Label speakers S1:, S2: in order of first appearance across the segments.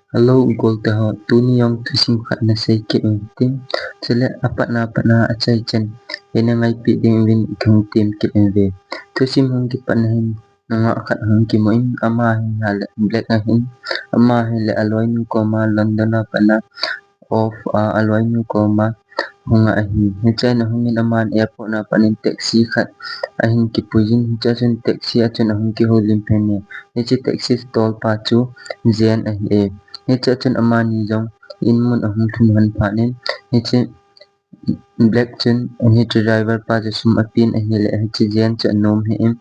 S1: Hello ugol taho tuni yong tusim khat na sei ke tim chele apatna achai chen ena ngai pi ding win khung tim ke enve tusim hong ki pan hin nga khat hong ki moin ama hin hal black a hin ama hin le aloi nu ko ma london pana of aloi nu ko ma hunga a hi ni chai na hongin aman airport na panin taxi khat a hin ki pujin cha chen taxi a chen hong ki holim phen ne ni chi taxi stall pa chu zen a hi e ni cha chen amani jong in mun ahum thum han pha nen ni chi black chen ni chi driver pa je sum apin a hi le hi chi zen cha nom he em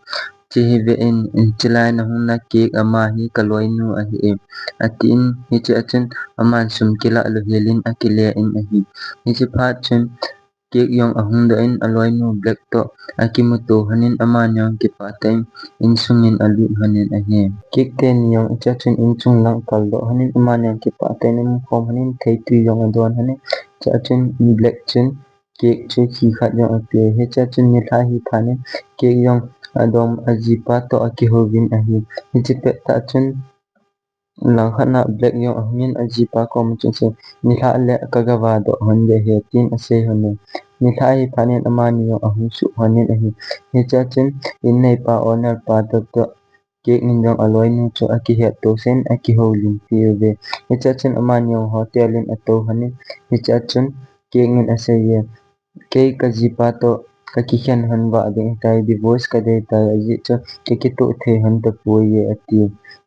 S1: chi hi ve in chilai na hung na cake ama hi kaloi nu a hi em atin ni chi achen aman sum kila lo helin akile in a hi ni chi pha chen cake yong ahung do in aloi nu black to akimuto hanin aman yong ki pa time in sungin alu hanin a hi cake ten yong cha chen in chung lang kal do hanin aman yong ki pa time in khom hanin thei tu yong adon hanin cha chen black chen cake chu khi khat yong ape he cha chen ni tha hi phanin cake yong adom ajipa to akihovin a hi ni chi pe ta chen lang khana black yong ahmin ajipa ko mu chen se ni tha le kagawa do honde he tin ase hone ni tha hi phanin amani yong ahum su hanin a hi ni cha chen in nei pa owner pa to cake nin jong aloi nu chu aki het to sen aki ho lim pi ve ni cha chen amani yong hotel in ato hanin ni cha chen cake nin ase ye cake ajipa to kaki khen han wa ding tai divorce ka de tai aji cha keki to the han to pu ye ati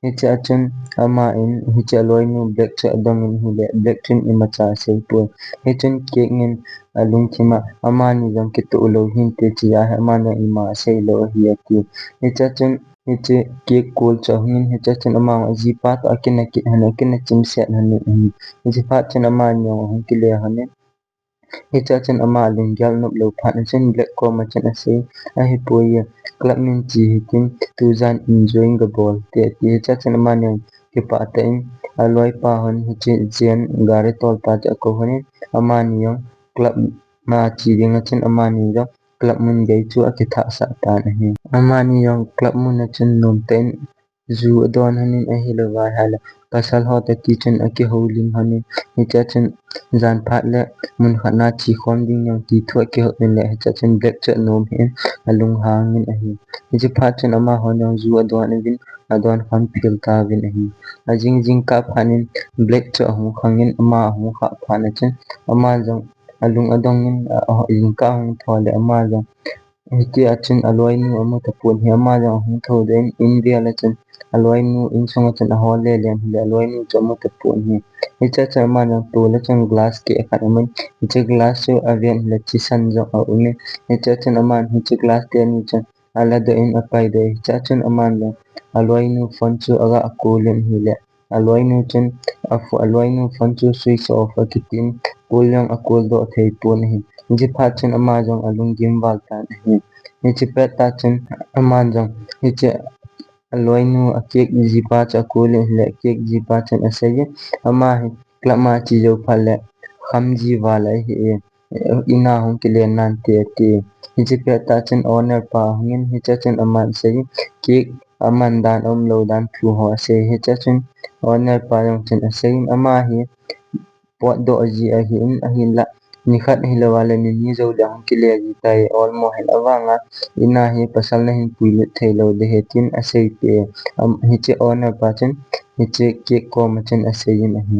S1: ni cha chen ama in hi cha loi nu black cha dong in hi le black chin in ma cha se pu hi chen cake nin alung thima ama ni jong ki to lo hin te chi ya ama na i ma se lo hi ati ni cha chen ni che cake kol cha hin hi cha chen ama ajipa to akina ki han akina chim set han ni chi pha chen ama ni yong ki le han Ita chen ama lunggyal nup lo phan chen black ko ma chen ase a hi poye club min chi hitin tu zan enjoying the ball te ti cha chen ama ne ke pa te in aloi pa hon hi che chen gare tol pa cha ko hone ama ni yo club ma chi ding chen ama ni yo club mun gai chu a ki tha sa ta na hi ama ni yo club mun chen nom ten zu don hanin a hi lo wa hala pasal ho ta ki chen a ki holim hanin ni cha chen zan phat le mun khana chi khom ding yang ti thua ke hot le cha chen black cha nom he alung hang min a hi ni chi pha chen ama hon yang zu adon vin adon kham phil ta vin a hi a jing jing ka phanin black cha hu khangin ama hu kha phana chen ama jong alung adong in jing ka hung thole ama jong Hiti achin aloi nu amu tapun hi ama jong hung tho den India la chen aloi nu in song chen a hol le len hi aloi nu cho mu tapun hi hi cha cha ma jong to la chen glass ke khat amun hi cha glass chu avian la chi san jong a ume hi cha chen aman hi cha glass te ni chen ala do in apai de hi cha chen aman jong aloi nu phone chu aga akolen hi le aloi nu chen afu aloi nu phone chu switch off a kitin kul yang akul do thei pun hi ji pha chen ama jong alung gim wal ta hi ni chi pet ta chen ama jong ni che aloi nu a cake ji pa cha ko le cake ji pa chen aseye ama hi klama chi jo pha le kham ji wala hi ina hong ki le nan te te ni chi pet ta chen owner pa ngin hi cha chen ama se cake aman dan lo dan thu ho se hi cha chen owner pa jong chen ase ama hi pot do ji a hi in a hi la ni khat hi lo wala ni zo dang ki le ji tai almo hel awanga ina hi pasal na hin puile thailo de hetin asei pe hi che owner pa chen hi che ke ko ma chen asei in hi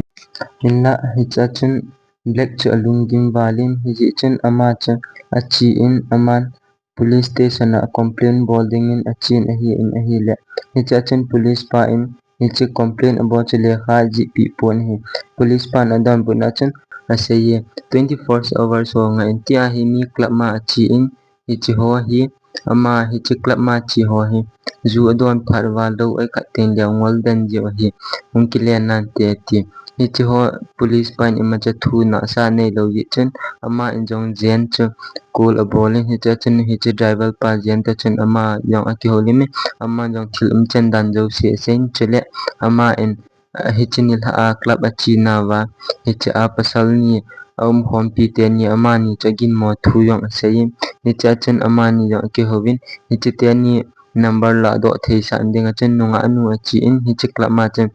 S1: inna hi cha chen black chu alungim walin hi ji chen ama chen achi in aman police station a complaint boarding in achin a hi in a hi le hi cha chen police pa in hi che complaint about che le kha ji pi pon hi police pa na dan bu na chen aseye 24 hours ho nga intia hi mi club ma chi in hi chi ho hi ama hi chi club ma chi ho hi zu adon pharwa do ai kha ten le ngol dan je hi unki le nan te ti hi chi ho police pan ima cha thu na sa nei lo yi chen ama in jong jen chu kul a bowling hi cha chen hi chi driver pa jen ta chen ama yong aki ho lim ama jong thil chen dan jo se sen chele ama in hi chinil ha club a chi na wa hi cha a pasal ni hom pi te ni ama ni chagin mo thu yong sei ni cha chen ama ni yong ki hovin ni chi te ni number la do thei san ding a chen nunga anu a chi in hi chi club ma chen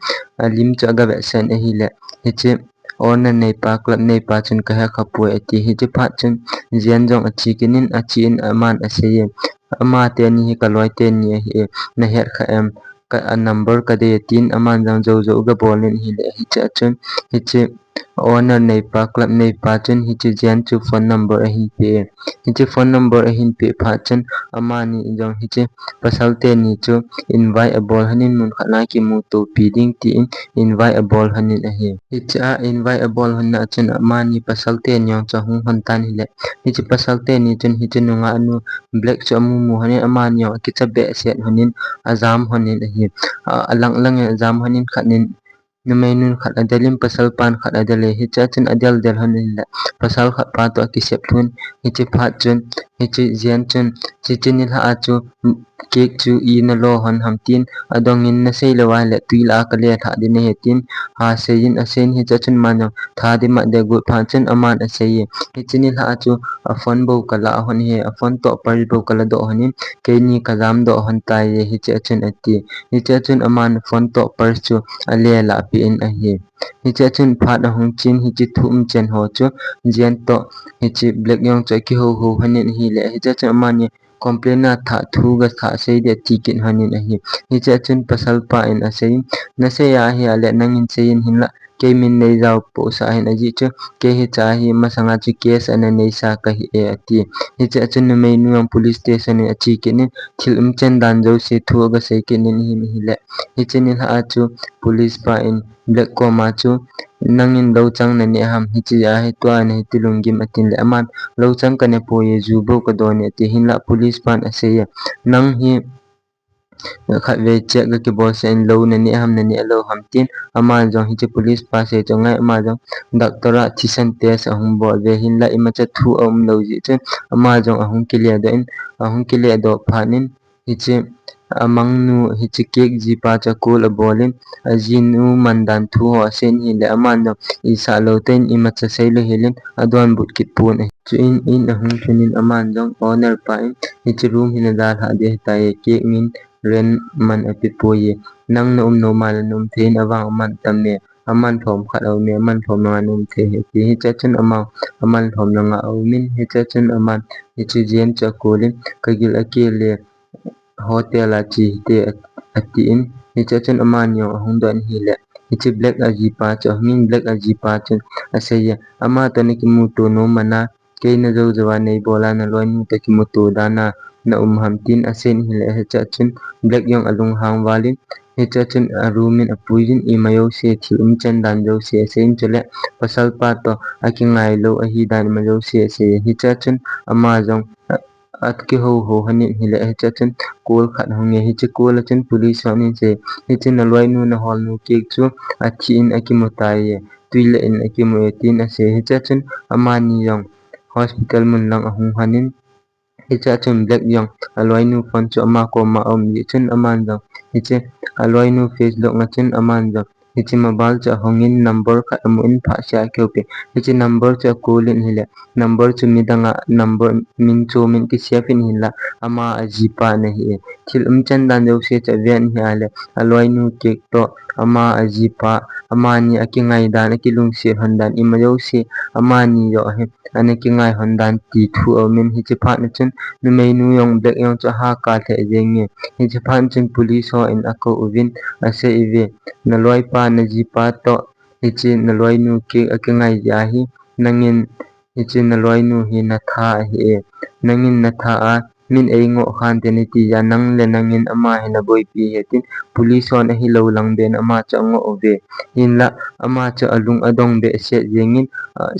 S1: lim cha ga ve sen a hi le hi chi ona nei pa club nei pa chen ka ha khapui ati hi chi pha chen zian jong a chi kinin a chi in aman a se ye ama te ni hi ka loi te ni hi na her kha em ka a number ka de tin aman jang zo zo ga bol nin hi le hi cha chen hi chi owner nei pa club nei pa chen hi chi zian chu phone number a hin pe hi chi phone number a hin pe pha chen ama ni jong hi chi pasal te ni chu invite a ball hanin mun khana ki mu to pi ding ti in invite a ball hanin a hi hi cha invite a ball han na chen ama ni pasal te nyong cha hung han tan hi le hi chi pasal te ni chen hi chi nunga anu black chu amu mu hanin ama ni ki cha be set hanin azam hanin a hi alang lang azam hanin khanin numai nun khat adalim pasal pan khat adale hi cha chen adel del hanin la pasal khat pa to ki sep thun hi chi pha chen hi chi zian chen chi chin ni ha chu cake chu i na lo han ham tin adong in na sei le wa le tui la ka le tha din he tin ha sein a sen hi cha chen man tha di ma de gu pha chen aman a sei hi chin ni ha chu a phone bo kala hon he a phone to par bo kala do hanin ke ni ka jam do han tai hi cha chen ati hi cha chen aman phone to par chu a le la pi in a hi hi cha chen phat a hung chin hi chi thum chen ho chu jian to hi chi black yong cha ki ho ho hanin hi le hi cha chen aman ni complain na tha thu ga tha sei de ticket hanin a hi hi cha chen pasal pa in a sei na se ya hi ale nang in sei in hin la ke min nei jaw po sa hin a ji chu ke hi cha hi ma sanga chi case ana nei sa ka hi e ati hi cha chen mei nu ang police station a chi ke ni thil chen dan jo se thu ga sei ke nin hi le hi chen ni ha chu police pa in black ko ma chu nangin lo chang na ne ham hi chi ya hi to an hi tilungim atin le aman lo chang ka ne po ye ju bo ka do ne ti hin la police pan ase ya nang hi khat ve che ga ki bo sen lo na ne ham na ne lo ham tin ama jong hi chi police pa se chong ngai ama jong doctor a thisan test ahum bo ve hin la ima cha thu lo ji chen ama jong ahum clear da in ahum clear do phanin hi chi amang nu hi chi cake ji pa cha kol a bolin ajinu mandan thu ho sen hi le aman no isa lo ten ima cha sei lo helin adon but kit pun chu in ahung chunin aman jong owner pa in hi chi room hin dal ha de ta ye cake min ren man api po ye nang na no mal num thein awang man tam ne aman thom khat au ne man thom na num the he hi cha chen amang aman thom na nga au min hi cha chen aman hi chi jen cha kolin kagil akele hotel a chi te ati in hi cha chen aman yo ahung don hi le hi chi black a ji pa cha min black a ji pa chen aseya ama ta ne ki mu to no mana ke na zo zawa nei bola na loin ta ki mu to dana na ham tin asen hi le hi cha chen black yong alung hang walin hi cha chen a rumin a puin i mayo se thi chen dan jo se sen chele pasal pa to aki ngai lo a hi dan ma jo se hi cha chen ama jong at ki ho ho hanin hi le hi cha chen kol khat hong hi chi kol chen police hanin se hi chen na loi nu na hol nu ke chu a thi in aki mutai ye tuile in aki mu tin a se hi cha chen ama ni yong hospital mun lang ahung hanin hi cha chen black yong aloi nu phone chu ama ko ma om ye chen aman jong hi che aloi nu face lok na chen aman jong hi chi mobile cha hongin number khat amu in pha sha kyo pe hi chi number cha kolin hi le number chu midanga number min chu min ki sefin hin la ama aji pa na hi thil chen dan jo se cha ven hi ale aloi nu ke to ama aji pa ama ni aki ngai dan aki lung se handan i ma jo se ama ni yo he ane ki ngai handan ti thu au min hi chi pha na chen nu mei nu yong black yong cha ha ka the jeng nge hi chi phan chen police ho in ako uvin ase ive na loi pa na ji pa to hi chi na loi nu ke aki ngai ya hi nangin hi chi na loi nu hi na tha hi nangin na tha a min ei ngo khan te ni ti ya nang le nangin ama he na boi pi he tin police on hi lo lang ben ama cha ngo ove in la ama cha alung adong be se jengin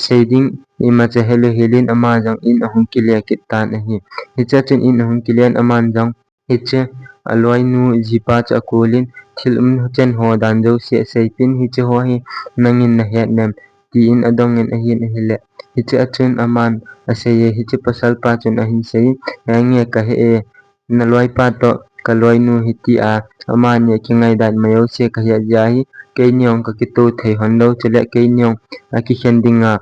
S1: shading ima cha hello helin ama jang in ahung kilia kitan hi hi cha chen in ahung kilian aman jang hi che aloi nu jipa cha kolin thil chen ho dan jo se sei pin hi che ho hi nangin na he nem ti in adong in ahin hi le hi cha chen aman ase ye hi che pasal pa chen ahin sei nge ka he na loi pa to ka loi nu hi ti a ama ne ki ngai dan mayo se ka ya ja hi ke nyong ka ki to thei hon lo chele ke nyong a ki hendinga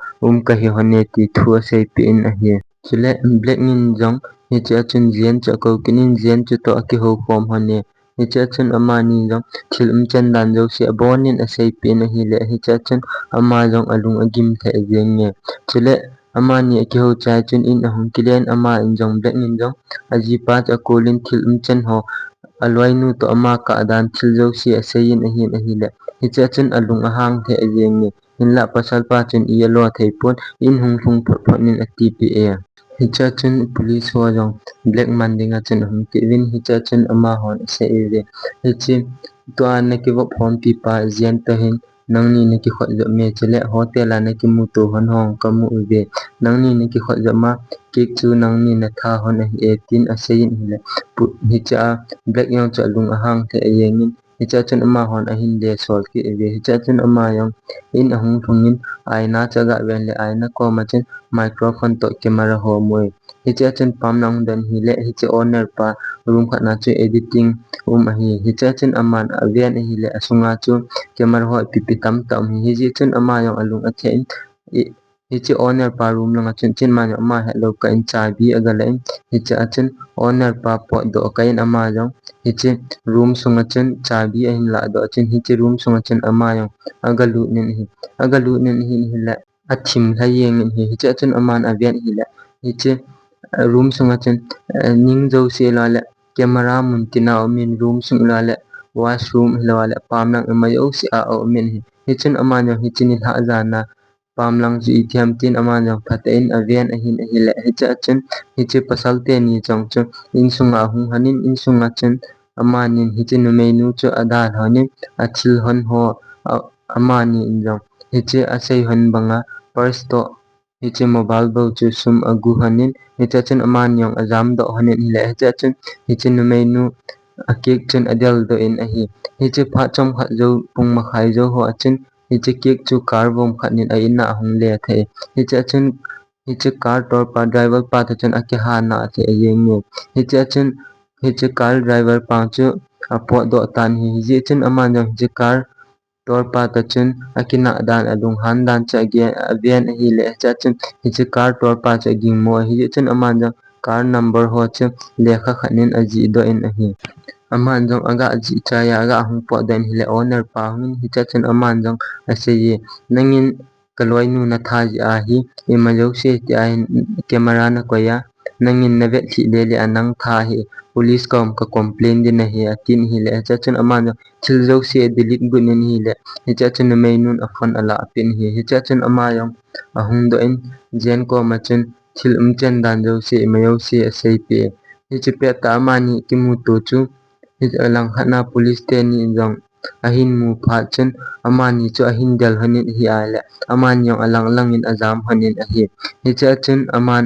S1: ka hi hone ti thu se pi in a hi chule black nin jong hiche achun zian chu ko kinin zian chu to aki ho form hone hiche achun ama ni jong thil chen dan jo se bonin asei pe na hi le hiche achun ama jong alung agim the jeng nge chule ama ni aki ho cha chun in ahung kilen ama in jong black in jong aji pa cha kolin thil chen ho alwai nu to ama ka dan thil jo si asein a hi le hiche achun alung ahang the jeng nge in la pasal pa chun yellow thei pon in hung thung phot nin ati pi e hicha chun police ho jong black man dinga chen hum ti win hicha chun ama hon se e hichi to an ki wo phone pi pa zian ta hin nangni ne ki khot jo me chele hotel an ki mu to hon hong ka mu ve nangni ne ki khot jo ma cake chu nangni na tha hon e tin asein hile hicha black yong cha lung ahang the yengin hicha chun ama hon a hin de sol ki ve hicha chun ama yong in ahung thungin aina chaga wen le aina ko ma chen microphone to camera ho moi hicha chen pam nang dan hi le hicha owner pa room khat na chu editing hi hicha chen aman avian hi le asunga chu camera ho pi tam tam hi ji chen ama yong alung a thein hicha owner pa room langa chen chen ma ama hello ka in chai bi aga le hicha chen owner pa po do ka in ama jong hicha room sunga chen chai bi a hin la do chen hicha room sunga chen ama yong aga lu nen hi le athim thaiyeng hi hicha chun aman avian hi la hiche room sunga chen ning jo se la le camera mun tina min room sung la le washroom la le pamnang ma yo si a o min hi hichen aman yo hichin ha jana pamlang ji ithiam tin aman yo phatein avian hi le hicha chen hiche pasal te ni chong chu in sunga hung hanin in sunga chen amanin hiche nu menu chu adar hanin athil hon ho amani injong hiche asei hon banga purse to hiche mobile bo chu sum agu hanin hiche chen aman yong azam do hanin le hiche chen hiche nu menu a cake chen adel do in a hi hiche pha chom kha jo pung ma khai jo ho chen hiche cake chu car bom khat nin a in na hung le the hiche chen hiche car tor pa driver pa ta chen ake ha na the yeng nge hiche car driver pa chu apo do tan hi hiche chen aman yong hiche car tor pa ta chen akina dan adung han dan cha ge avian hi le cha chen hiche car tor pa cha ging mo hi chen aman jang car number ho chen lekha khanin aji do in a hi aman jong aga ji cha ya aga hung po den hi le owner pa hung hi cha chen aman jong ase ye nangin kaloi nu na tha ji a hi ema jo se ti a camera na ko ya nangin na ve thi le le anang tha hi police kom ka complain din hi atin hi le cha chen aman thil jo se delete gunin hi le hicha chen mainun afan ala apin hi hicha chen ama yong ahung do in jen ko ma chen thil chen dan jo se mayo se sei pe hicha pe ta mani ki mu to chu hicha lang khana police te ni jong ahin mu pha chen amani chu ahin dal hanin hi ale aman yong alang langin azam hanin a hi hicha chen aman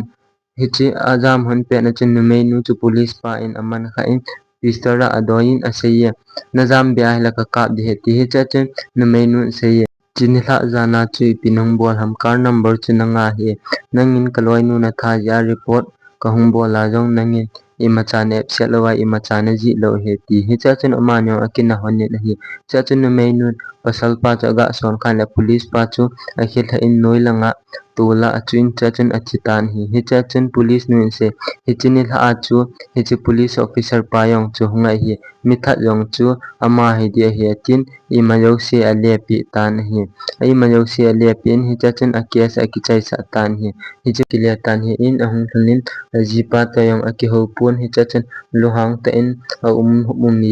S1: hichi azam han pe na chen mainu chu police pa in aman kha in pistara adoin aseye nazam bia hla ka kap de heti hi cha chen na menu aseye chinhla jana chu pinung bol ham car number chinanga hi nangin kaloi nu na tha ya report kahung bola jong nangin imachane pselwa imachane ji lo heti hi cha chen amanyo akina honne hi cha chen na menu pasal pa cha ga son khan la police pa chu akhil tha in noilanga tola achuin cha chen achitan hi cha chen police nu se hi chinil ha chu hi chi police officer pa yong chu hungai hi mithat yong chu ama hi dia hi tin I mayo se ale pi tan hi ai mayo se ale pin hi cha chen akyas akichai sa tan hi hi chu kilia tan hi in ahung thlin jipa ta yong aki ho pun hi cha chen lohang ta in a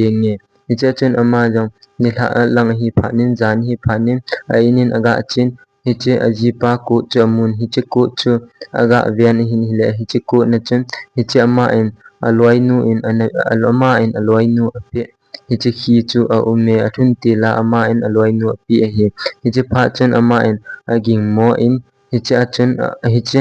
S1: yeng nge hi cha chen ama jong ni tha lang hi pha nin jan hi pha nin a inin aga chin hi che ajipa ko chamun hi che ko chu aga vian hin hi le hi che ko na chen hi che ama in aloi nu in aloma in aloi nu ape hi che khi chu a umme athun tila ama in aloi nu api a hi hi che pha chen ama in aging mo in hi che achen hi che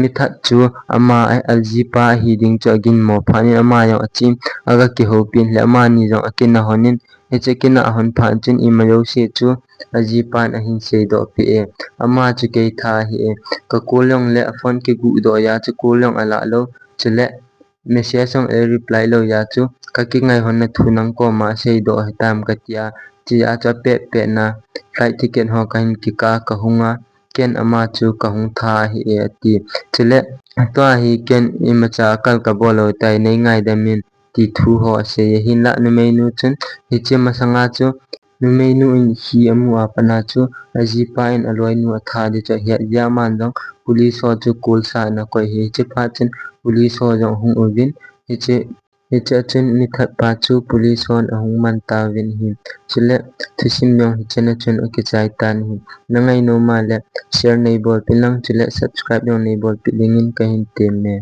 S1: mithat chu ama aljipa hi ding chu agin mo phani ama yo achim aga ki ho pin le ama ni jong akina honin hi che kina hon phan chen I mayo se chu ajipan ahin se do pi e ama chu ke tha hi e ka kolyong le phone ke gu do ya chu kolyong ala lo chule message song e reply lo ya chu ka ki ngai hon na thunang ko ma sei do tam ka tia chi a cha pe pe na flight ticket ho kan ki ka ka hunga ken ama chu ka hung tha hi e ti chule Atoa hi ken imacha akal ka bolo tai nei ngai da min ti thu ho se hin la nu mei nu chun hi che masanga chu nu mei nu in hi amu apana chu aji pa in aloi nu atha di cha hi ya man jong police ho chu kul sa na koi hi che pha chen police ho jong hung ovin hi che chen ni that pa chu police hon ahung man ta vin hi chile thisim yong hi chen chun ke chai tan hi nangai no ma le share nei bol pilang chile subscribe yong nei bol pilingin ka hin tem me